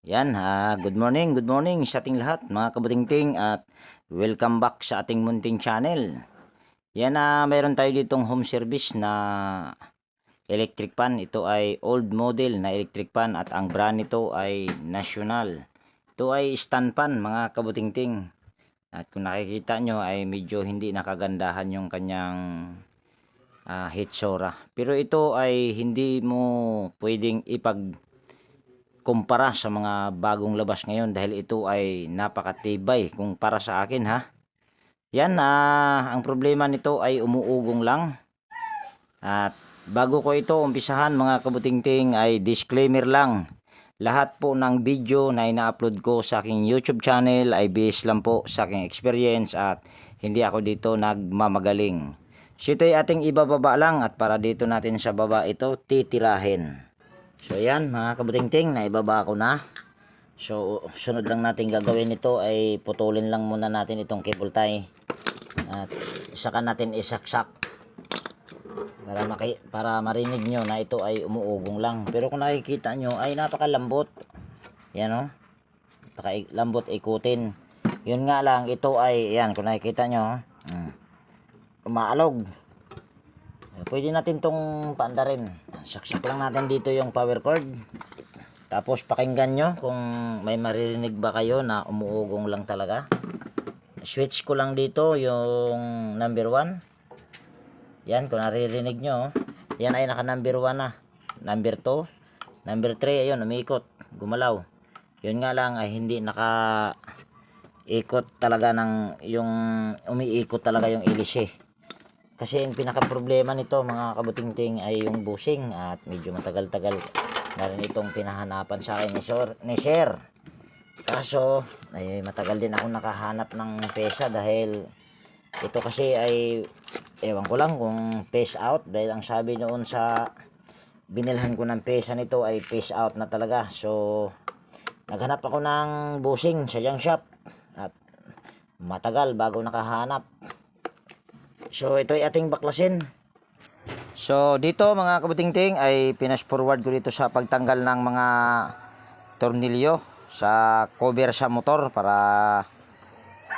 Yan, good morning sa ating lahat mga kabutingting at welcome back sa ating munting channel. Yan, mayroon tayo ditong home service na electric pan. Ito ay old model na electric pan at ang brand nito ay National. Ito ay stand pan mga kabutingting. At kung nakikita nyo ay medyo hindi nakagandahan yung kanyang hitsura. Pero ito ay hindi mo pwedeng kumpara sa mga bagong labas ngayon dahil ito ay napakatibay kung para sa akin ha. Yan, ang problema nito ay umuugong lang. At bago ko ito umpisahan mga kabutingting ay disclaimer lang. Lahat po ng video na ina-upload ko sa aking YouTube channel ay based lang po sa aking experience at hindi ako dito nagmamagaling. So ito ay ating ibababa lang at para dito natin sa baba ito titirahin. So yan mga kabutingting, naibaba ko na. So sunod lang natin gagawin nito ay putulin lang muna natin itong cable tie. At saka natin isaksak para marinig nyo na ito ay umuugong lang. Pero kung nakikita nyo ay napakalambot. Yan o. Napakalambot ikutin. Yun nga lang ito ay yan kung nakikita nyo. Umaalog. Pwede natin tong paandarin. Saksak lang natin dito yung power cord. Tapos pakinggan nyo kung may maririnig ba kayo na umuugong lang talaga. Switch ko lang dito yung number 1. Yan kung naririnig nyo. Yan ay naka number 1 na. Number 2. Number 3 ayun umiikot. Gumalaw. Yun nga lang ay hindi naka ikot talaga ng yung umiikot talaga yung ilise. Kasi ang pinaka problema nito mga kabutingting ay yung bushing at medyo matagal-tagal na rin itong pinahanapan sa akin ni Sir. Kaso ay matagal din ako nakahanap ng pesa dahil ito kasi ay ewan ko lang kung phase out dahil ang sabi noon sa binilhan ko ng pesa nito ay phase out na talaga. So naghanap ako ng bushing sa junk shop at matagal bago nakahanap. So ito ay ating baklasin. So dito mga kabutingting ay pinas forward ko dito sa pagtanggal ng mga tornilyo sa cover sa motor para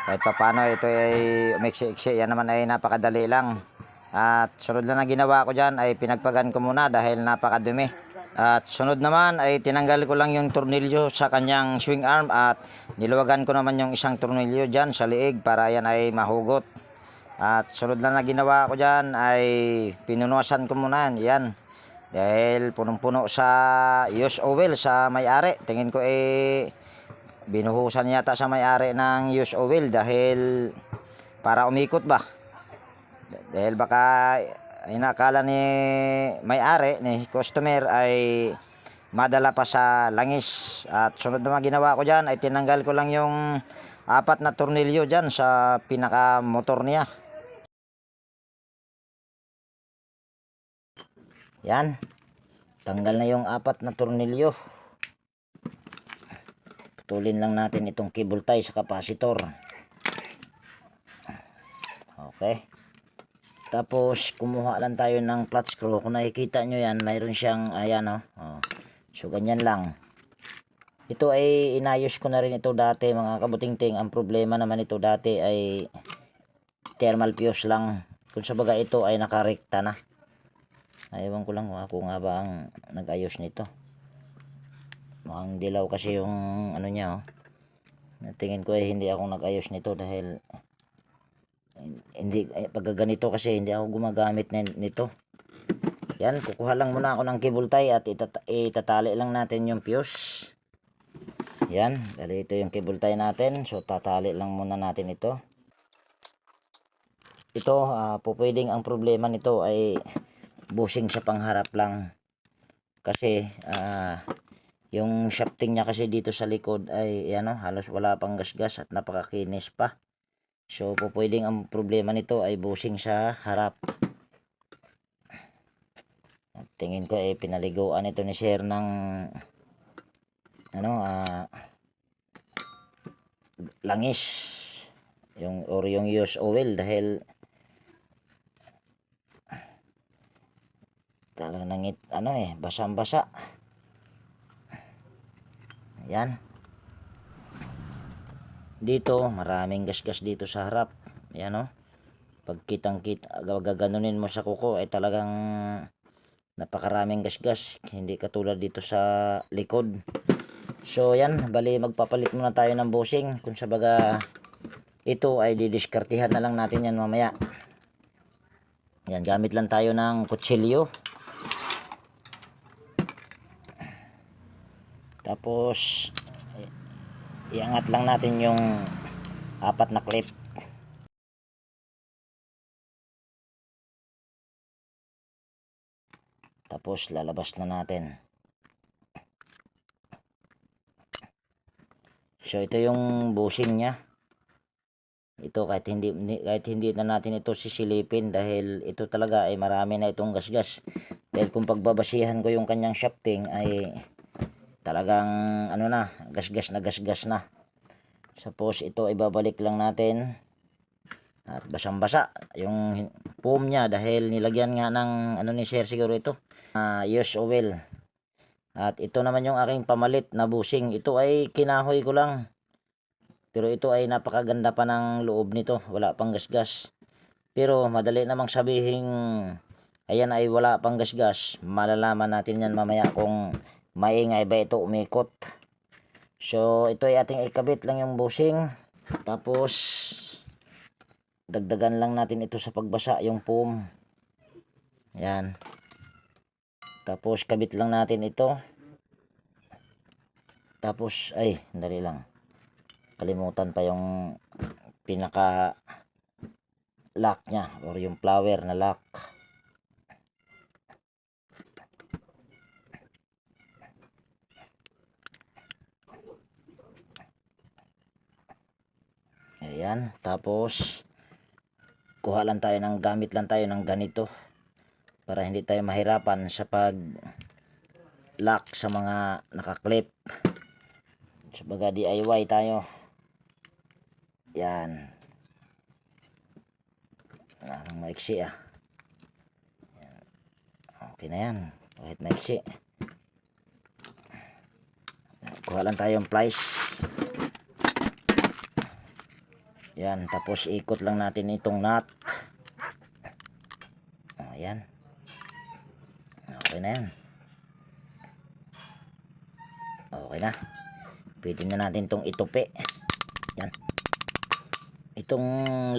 kahit papano ito ay umiksi-iksi. Yan naman ay napakadali lang. At sunod na ginawa ko dyan ay pinagpagan ko muna dahil napakadumi. At sunod naman ay tinanggal ko lang yung tornilyo sa kanyang swing arm at niluwagan ko naman yung isang tornilyo dyan sa liig para yan ay mahugot. At sunod na ginawa ko dyan ay pinunuasan ko muna yan. Dahil punong-puno sa used oil sa may-ari. Tingin ko binuhusan yata sa may-ari ng used oil dahil para umikot ba. Dahil baka inakala ni may-ari, ni customer ay madala pa sa langis. At sunod na ginawa ko dyan ay tinanggal ko lang yung 4 na tornilyo dyan sa pinaka motor niya. Yan. Tanggal na yung 4 na tornilyo. Putulin lang natin itong cable tie sa kapasitor. Okay. Tapos kumuha lang tayo ng flat screw. Kung nakikita nyo yan, mayroon siyang ayan oh. So ganyan lang. Ito ay inayos ko na rin ito dati mga kabutingting. Ang problema naman ito dati ay thermal fuse lang. Kung sa baga ito ay nakarekta na. Ewan ko lang ako nga ba ang nag-ayos nito. Mukhang dilaw kasi yung ano niya Tingin ko ay hindi ako nag-ayos nito dahil hindi pag ganito kasi hindi ako gumagamit nito. Yan, kukuha lang muna ako ng cable tie at itatali lang natin yung fuse. Yan, bali ito yung cable tie natin. So tatali lang muna natin ito. Ito, pwedeng ang problema nito ay bushing sa pangharap lang kasi yung shafting niya kasi dito sa likod ay halos wala pang gasgas at napakakinis pa. So pwedeng ang problema nito ay bushing sa harap. At tingin ko ay pinaliguan ito ni Sir ng langis yung used oil dahil talagang basang-basa. Yan. Dito, maraming gasgas dito sa harap. Yan, oh. Pag kitang-kita, gaganunin mo sa kuko ay talagang napakaraming gasgas. Hindi katulad dito sa likod. So, yan. Bali, magpapalit muna tayo ng bushing. Kung sa baga, ito ay didiskartihan na lang natin yan mamaya. Yan, gamit lang tayo ng kutsilyo. Tapos, iangat lang natin yung 4 na clip. Tapos lalabas na natin. So ito yung bushing niya. Ito kahit hindi na natin ito sisilipin dahil ito talaga ay marami na itong gasgas. Dahil kung pagbabasihan ko yung kanyang shafting ay talagang ano na, gasgas na. Tapos ito ay babalik lang natin. At basang-basa yung foam niya dahil nilagyan nga ng ano ni sir siguro ito. Used oil. At ito naman yung aking pamalit na bushing. Ito ay kinahoy ko lang. Pero ito ay napakaganda pa ng loob nito. Wala pang gasgas. Pero madali namang sabihin ayan ay wala pang gasgas. Malalaman natin yan mamaya kung maingay ba ito umikot. So ito ay ating ikabit lang yung bushing. Tapos dagdagan lang natin ito sa pagbasa yung foam. Yan. Tapos kabit lang natin ito. Tapos ay dali lang. Kalimutan pa yung pinaka lock nya or yung flower na lock. Ayan. Tapos kuha lang tayo ng gamit lang tayo ng ganito para hindi tayo mahirapan sa pag lock sa mga nakaklip. So baga DIY tayo. Yan. Maiksi ah. Yan. Okay na yan. Kahit maiksi. Kuha lang tayong plies. Yan. Tapos ikot lang natin itong nut. Ayan. Okay na yan. Okay na. Pwede na natin itong itupi. Yan. Itong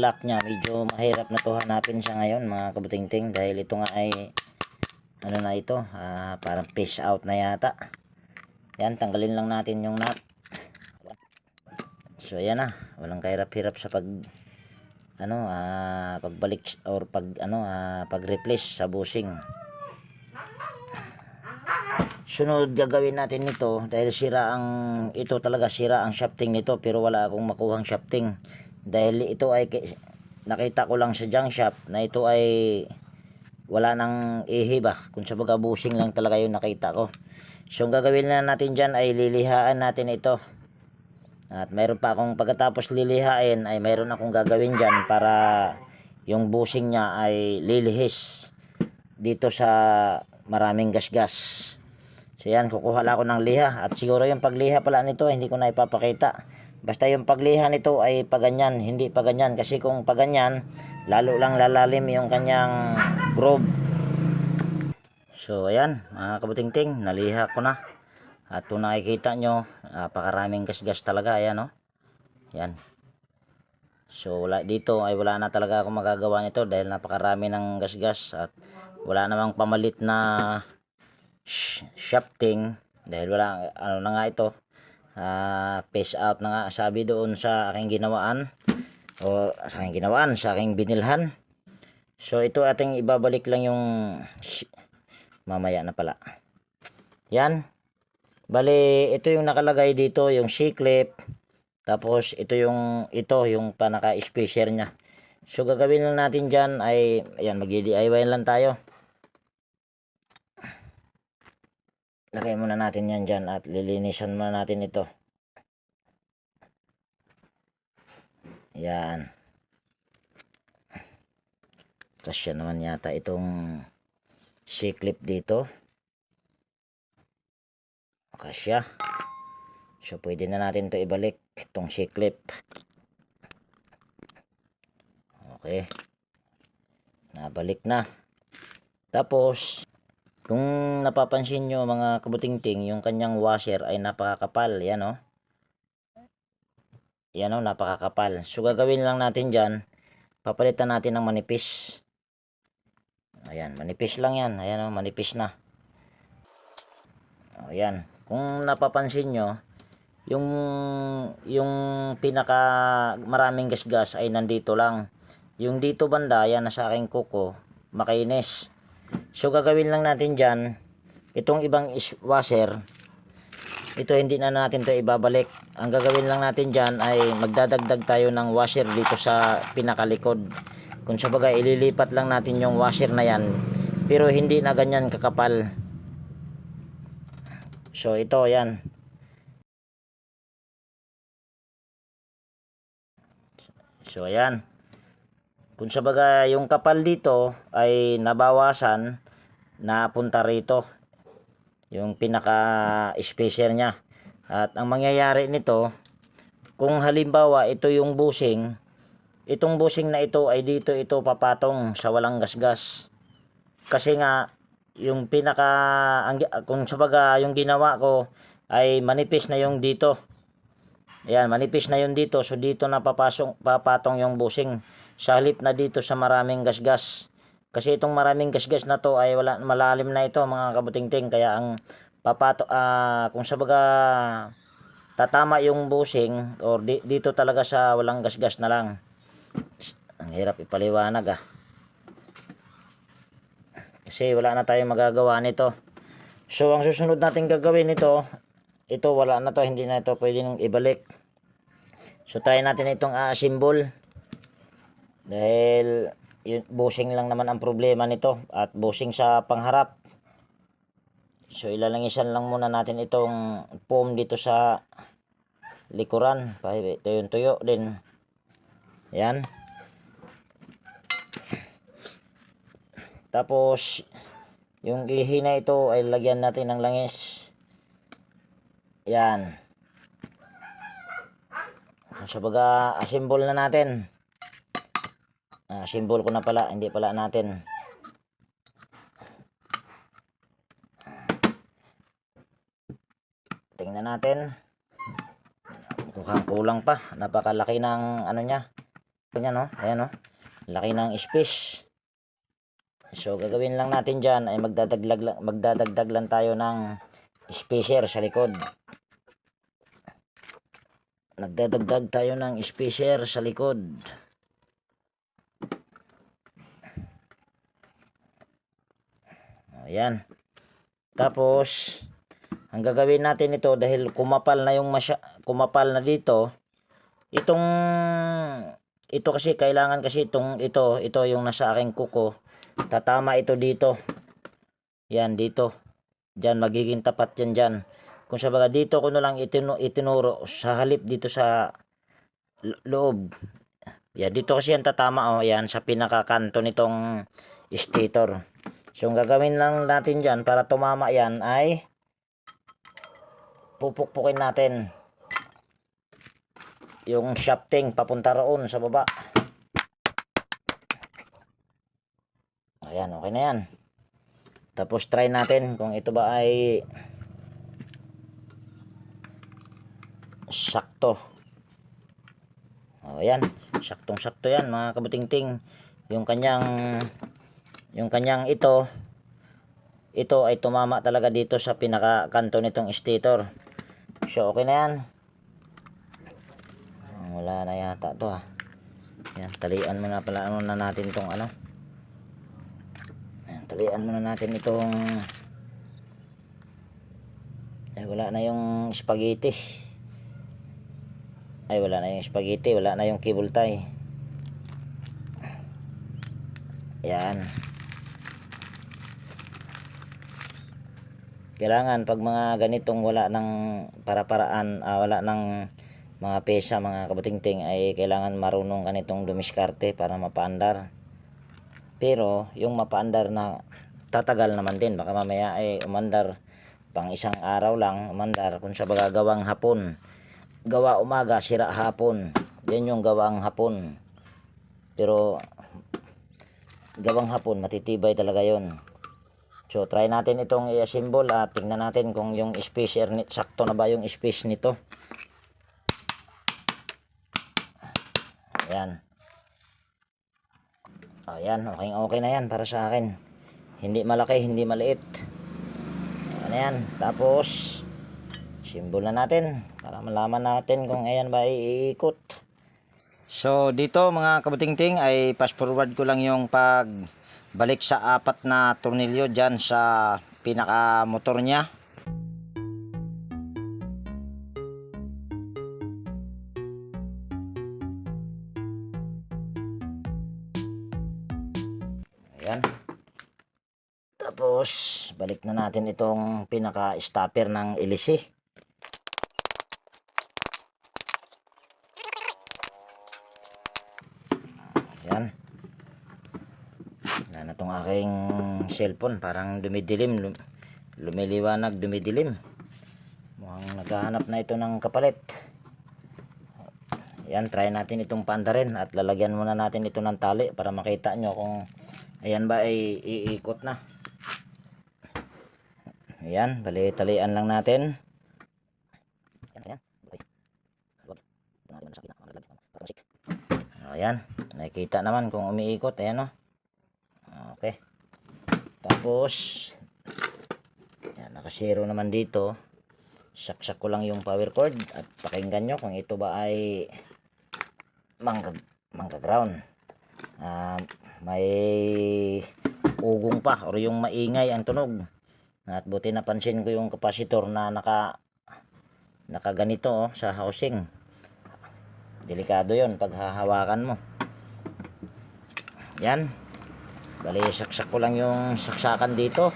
lock nya medyo mahirap na to hanapin sa ngayon mga kabutingting dahil ito nga ay ano na ito, parang fish out na yata. Yan, tanggalin lang natin yung nut. So ayan na, walang kahirap-hirap sa pag ano, pagbalik or pag replace sa bushing. Sunod gagawin natin nito dahil ito talaga sira ang shafting nito pero wala akong makuhang shafting dahil ito ay nakita ko lang sa junk shop na ito ay wala nang ihi ba, kung sa baga bushing lang talaga yung nakita ko. So ang gagawin na natin dyan ay lilihaan natin ito. At mayroon pa akong pagkatapos lilihain ay mayroon akong gagawin dyan para yung bushing nya ay lilihis dito sa maraming gasgas. So yan, kukuha lang ako ng liha at siguro yung pagliha pala nito hindi ko na ipapakita. Basta yung pagliha nito ay paganyan, hindi paganyan kasi kung paganyan lalo lang lalalim yung kanyang groove. So ayan mga kabutingting, naliha ko na. At kung nakikita nyo, napakaraming gasgas talaga. Ayan, oh. Yan. So dito ay wala na talaga akong magagawa nito dahil napakarami ng gasgas at wala namang pamalit na shafting dahil wala, ano na nga ito, phase out na nga sabi doon sa aking ginawaan o sa aking binilhan. So ito ating ibabalik lang yung mamaya na pala. Yan. Bali, ito yung nakalagay dito, yung C-clip. Tapos ito yung panaka-spacer nya. So gagawin lang natin dyan ay, ayan, mag-DIY lang tayo. Lagay muna natin yan dyan at lilinisan muna natin ito. Yan. Kasya naman yata itong C-clip dito. Kasya. So pwede na natin to ibalik itong C-clip. Okay, nabalik na. Tapos kung napapansin nyo mga kabutingting, yung kanyang washer ay napakakapal. Yan o. Yan o, napakakapal. So gagawin lang natin dyan, papalitan natin ng manipis. Ayan, manipis lang yan. Ayan o, manipis na. Ayan, kung napapansin nyo, yung pinaka maraming gasgas ay nandito lang. Yung dito banda, yan na sa aking kuko, makainis. So gagawin lang natin dyan, itong ibang washer, ito hindi na natin to ibabalik. Ang gagawin lang natin dyan ay magdadagdag tayo ng washer dito sa pinakalikod. Kung sa bagay, ililipat lang natin yung washer na yan, pero hindi na ganyan kakapal. So ito, yan. So ayan. Kung sa bagay yung kapal dito ay nabawasan, napunta rito yung pinaka spacer niya. At ang mangyayari nito, kung halimbawa ito yung bushing, itong bushing na ito ay dito ito papatong sa walang gasgas. Kasi nga yung pinaka kung sa bagay yung ginawa ko ay manipis na yung dito. Ayan, manipis na yun dito. So dito na papatong yung bushing. Sa halip na dito sa maraming gasgas. Kasi itong maraming gasgas na to ay malalim na ito mga kabutingting. Kaya ang kung sabaga tatama yung bushing or dito talaga sa walang gasgas na lang. Ang hirap ipaliwanag ah. Kasi wala na tayong magagawa nito. So ang susunod natin gagawin nito, ito wala na to, hindi na ito pwede nang ibalik. So try natin itong assemble. Dahil bushing lang naman ang problema nito at bushing sa pangharap. So ilalangisan lang muna natin itong foam dito sa likuran. Tuyo din. Yan. Tapos yung lihi na ito ay lagyan natin ng langis. Yan. So baga assemble na natin. Assemble ko na pala, hindi pala natin. Tingnan natin. Mukhang kulang pa. Napakalaki ng ano niya. Ganyan no? Ayan no? Laki ng space. So gagawin lang natin dyan ay magdadagdag lang tayo ng spacer sa likod. Nagdadagdag tayo ng spacer sa likod. Ayan. Tapos ang gagawin natin ito dahil kumapal na dito. Ito kasi kailangan kasi ito yung nasa aking kuko. Tatama ito dito. Yan dito. Diyan magiging tapat yan diyan. Kung sa baga dito ko na lang itinuro sa halip dito sa loob. Yan dito kasi yan tatama oh, yan sa pinakakanto nitong stator. So ang gagawin lang natin diyan para tumama yan ay pupukpukin natin yung shafting papunta roon sa baba. Ayan, okay na yan. Tapos try natin kung ito ba ay sakto. O ayan, saktong-sakto yan mga kabutingting. Yung kanyang ito ay tumama talaga dito sa pinakakanto nitong stator. So okay na yan. Wala na yata to ha. Yan, talian muna pala na natin tong ano. Yan, talian muna natin itong wala na yung spaghetti. Wala na yung spaghetti, wala na yung cable tie. Yan. Kailangan pag mga ganitong wala ng para-paraan, wala ng mga pesa mga kabutingting ay kailangan marunong ganitong dumiskarte para mapaandar. Pero yung mapaandar na tatagal naman din, baka mamaya ay umandar pang isang araw lang umandar. Kung sa baga gawang hapon, gawa umaga, sira hapon, yan yung gawang hapon. Pero gawang hapon matitibay talaga yon. So try natin itong i-assemble at tingnan natin kung yung space sakto na ba yung space nito. Ayan. Ayan, okay na yan para sa akin. Hindi malaki, hindi maliit. Ano yan. Tapos simbol na natin para malaman natin kung ayan ba iikot. So dito mga kabutingting ay fast forward ko lang yung pagbalik sa 4 na tornilyo dyan sa pinaka motor nya. Ayan. Tapos balik na natin itong pinaka stopper ng ilisi. Ayan. Wala na itong aking cellphone. Parang dumidilim. Lumiliwanag, dumidilim. Mukhang naghahanap na ito ng kapalit. Ayan, try natin itong paandarin. At lalagyan muna natin ito ng tali para makita nyo kung ayan ba ay iikot na. Ayan, bali-talian lang natin. Ayan. Ayan, nakikita naman kung umiikot. Ayan o. Okay. Tapos ayan, nakasero naman dito. Saksak ko lang yung power cord at pakinggan nyo kung ito ba ay mangga ground. May ugong pa or yung maingay ang tunog. At buti napansin ko yung capacitor na naka ganito sa housing. Delikado yon pag hahawakan mo. Yan. Bali saksak ko lang yung saksakan dito.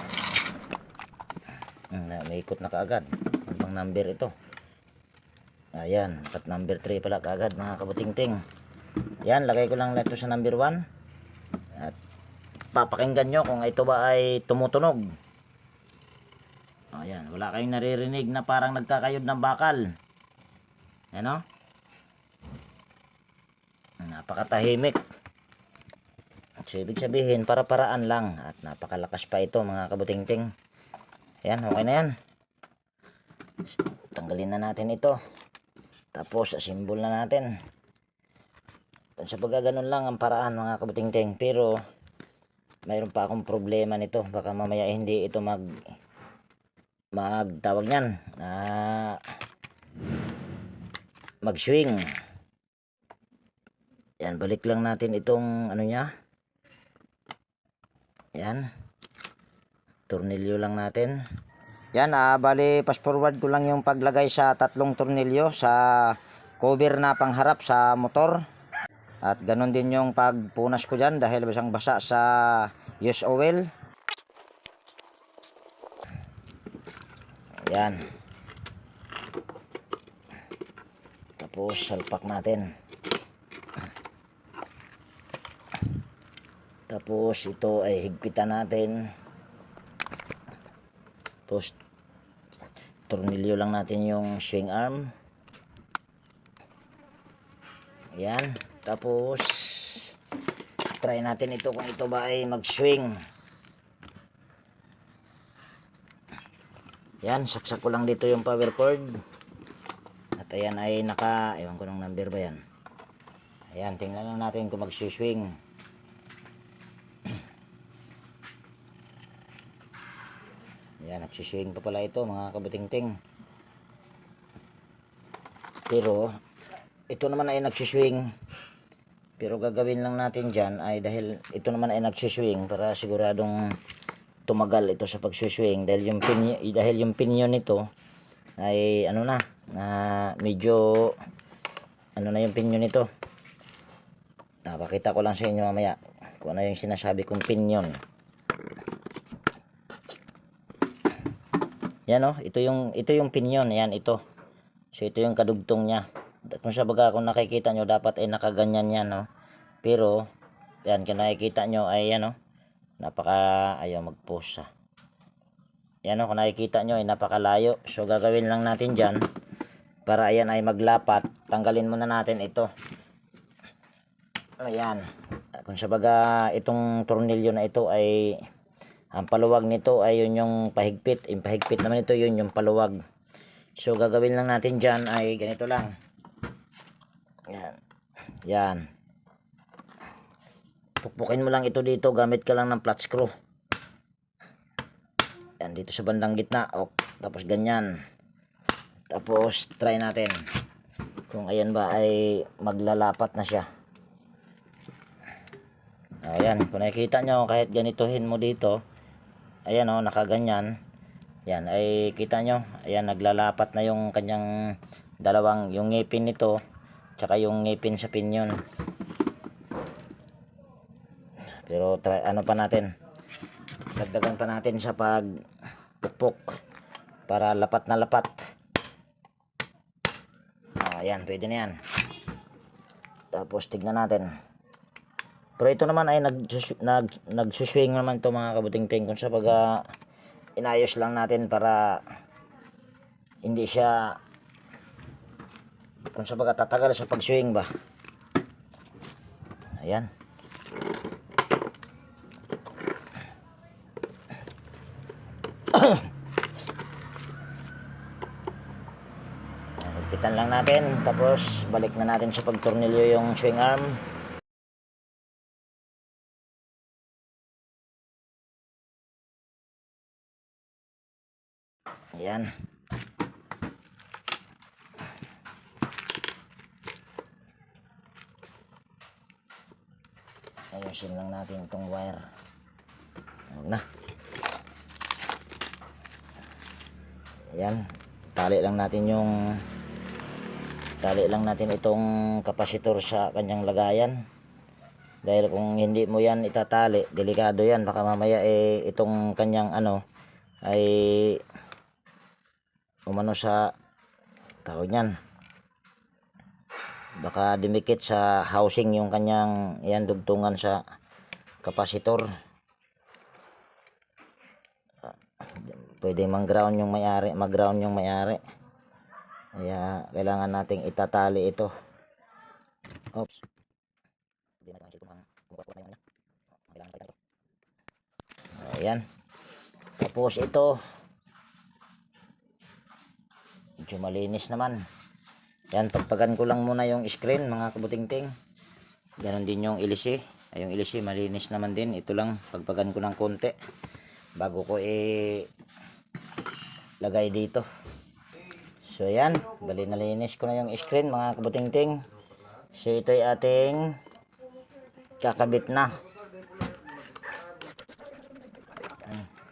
May ikot na kaagad. Ang number ito. Ayan, at number 3 pala kaagad mga kabutingting. Yan, lagay ko lang ito sa number 1. At papakinggan nyo kung ito ba ay tumutunog. Ayan, wala kayong naririnig na parang nagkakayod ng bakal. Ano? Napakatahimik. So ibig sabihin para-paraan lang at napakalakas pa ito mga kabutingting. Ayan, okay na yan. Tanggalin na natin ito. Tapos asimbol na natin. Sa pagkaganon lang ang paraan mga kabutingting. Pero mayroon pa akong problema nito. Baka mamaya hindi ito magtawag niyan. Mag-swing. Yan, balik lang natin itong ano niya. Yan. Tornilyo lang natin. Yan, bali fast forward ko lang yung paglagay sa 3 tornilyo sa cover na pangharap sa motor. At ganun din yung pagpunas ko dyan dahil basang basa sa use oil. Yan. Tapos salpak natin. Tapos ito ay higpitan natin. Tapos tornilyo lang natin yung swing arm. Ayan. Tapos try natin ito kung ito ba ay mag-swing. Ayan, saksak ko lang dito yung power cord. At ayan ay ewan ko ng number ba yan. Ayan, tingnan lang natin kung mag-swing. Ayan, nagsiswing pa pala ito mga kabutingting. Pero ito naman ay nagsiswing. Pero gagawin lang natin dyan ay dahil ito naman ay nagsiswing para siguradong tumagal ito sa pagsiswing. Dahil yung pinyo nito ay ano na, medyo ano na yung pinyo nito. Napakita ko lang sa inyo mamaya kung ano yung sinasabi kong pinyon. Yan ito yung pinyon, yan ito. So ito yung kadugtong niya. Kung sa baga kung nakikita nyo dapat ay nakaganyan yan Pero yan kung nakikita nyo ay yan napaka ayaw mag-post yan o, kung nakikita nyo ay napakalayo. So gagawin lang natin dyan, para ayan ay maglapat, tanggalin muna natin ito. Ayan, kung sabaga itong tornilyo na ito ay ang paluwag nito ay yun yung pahigpit, yung pahigpit naman ito yun yung paluwag. So gagawin lang natin dyan ay ganito lang. Yan, yan, pukpukin mo lang ito dito, gamit ka lang ng flat screw. Yan, dito sa bandang gitna. O, tapos ganyan. Tapos try natin kung ayan ba ay maglalapat na siya. Ayan, kung nakikita nyo, kahit ganituhin mo dito, ayan o, nakaganyan. Yan, ay kita nyo, ayan, naglalapat na yung kanyang dalawang, yung ngipin nito tsaka yung ngipin sa pinyon. Pero try, ano pa natin, dagdagan pa natin sa pagpukpok para lapat na lapat. Ayan, pwede na yan. Tapos tignan natin. Pero ito naman ay nagsuswing naman to mga kabuting-ting, kung sa baga inayos lang natin para hindi siya, kung sa baga tatagal sa pag-swing ba. Ayan. Higpitan lang natin, tapos balik na natin sa pagtornilyo yung swing arm. Ayan. Ayusin lang natin itong wire. Ayan na. Ayan. Tali lang natin itong kapasitor sa kanyang lagayan. Dahil kung hindi mo yan itatali, delikado yan. Baka mamaya itong kanyang ano ay umano sa tawag niyan, baka dumikit sa housing yung kanyang yan, dugtungan sa kapasitor. Pwede mag-ground yung may-ari, kaya kailangan nating itatali ito. Oops. Ayan. Tapos ito medyo malinis naman. Yan, pagpagan ko lang muna yung screen mga kabuting-ting. Ganon din yung ilisi. Ay, yung ilisi malinis naman din. Ito lang, pagpagan ko ng konti bago ko lagay dito. So yan, bali nalinis ko na yung screen mga kabuting-ting. So ito ay ating kakabit na.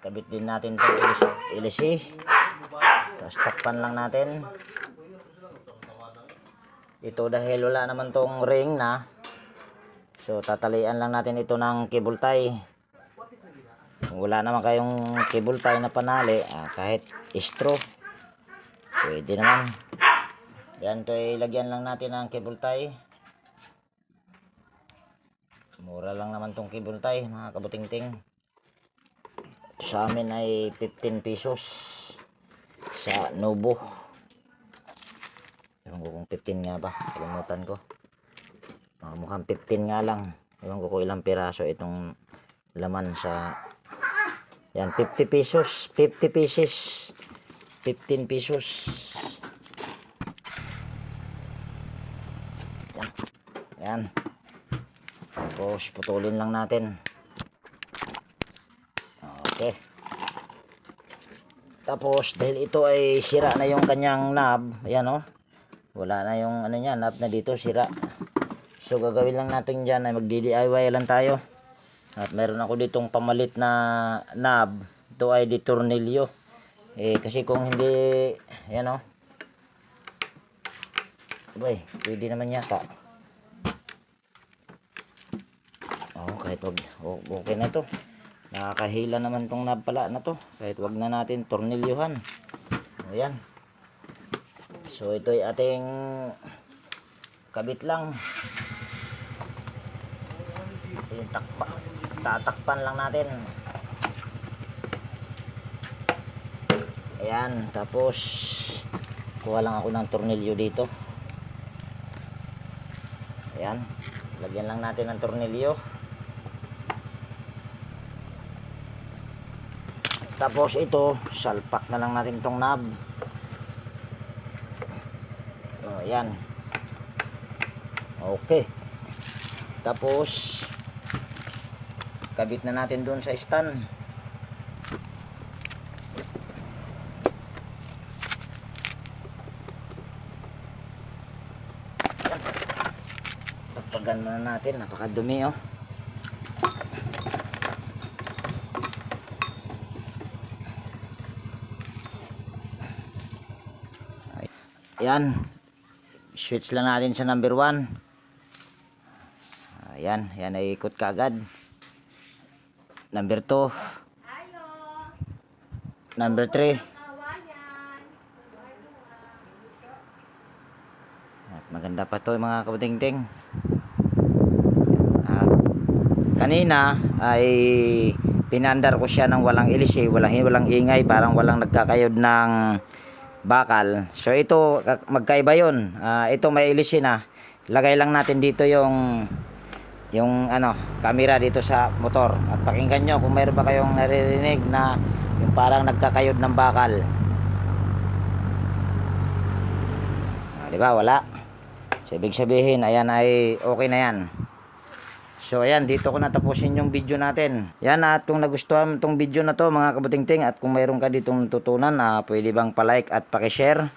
Kabit din natin ito ilisi. Tapos takpan lang natin ito dahil wala naman tong ring na. So tatalian lang natin ito ng cable tie. Kung wala naman kayong cable tie na panali, kahit straw pwede naman. Yan, to ilagyan lang natin ng cable tie. Mura lang naman tong cable tie mga kabuting-ting. Sa amin ay 15 pesos sa Novo. Ewan ko kung 15 nga ba, kalimutan ko. Mukhang 15 nga lang. Ewan ko kung ilang piraso itong laman sa yan, 50 pesos, 50 pieces, 15 pesos. Yan, yan. Tapos putulin lang natin. Okay. Tapos dahil ito ay sira na yung kanyang knob, ayan o, wala na yung ano niya, knob na dito, sira. So gagawin lang natin dyan ay magdi-DIY lang tayo. At meron ako ditong pamalit na knob. Ito ay di tornilyo. Kasi kung hindi, ayan o, boy, pwede naman yata. Kahit wag, okay na ito. Nakakahila naman tong knob pala na to, kahit wag na natin tornilyuhan. Ayan. So ito ay ating kabit lang. Yung tatakpan lang natin. Ayan, tapos kuha lang ako ng tornilyo dito. Ayan, lagyan lang natin ng tornilyo. Tapos ito, salpak na lang natin tong knob. O, ayan. Okay. Tapos kabit na natin doon sa stand. Pagpagan muna natin, napakadumi oh. Ayan, switch lang natin sa number 1. Ayan, yan ay ikot kaagad. Number 2. Number 3. At maganda pa to mga kabuting-ting. Kanina ay pinandar ko siya ng walang ilisi, walang ingay, parang walang nagkakayod ng bakal. So ito magkaiba yun. Ito may ilisi na. Lagay lang natin dito yung ano, camera dito sa motor. At pakinggan nyo kung mayroon ba kayong naririnig na yung parang nagkakayod ng bakal. Di ba? Wala. So ibig sabihin, ayan ay okay na yan. So ayan, dito ko natapusin yung video natin. Yan, at kung nagustuhan itong video na to mga kabuting-ting, at kung mayroon ka ditong tutunan, pwede bang palike at pakishare.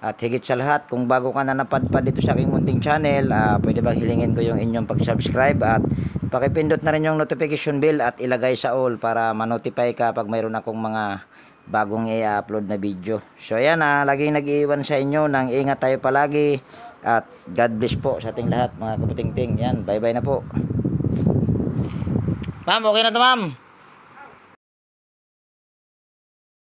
At higit sa lahat, kung bago ka na napadpad dito sa aking munting channel, pwede bang hilingin ko yung inyong pag-subscribe at pakipindot na rin yung notification bell at ilagay sa all para ma-notify ka pag mayroon akong mga bagong i-upload na video. So ayan, laging nag-iwan sa inyo ng ingat tayo palagi at God bless po sa ating lahat mga kabuting-ting. Yan, bye bye na po. Ma'am, okay na to ma'am.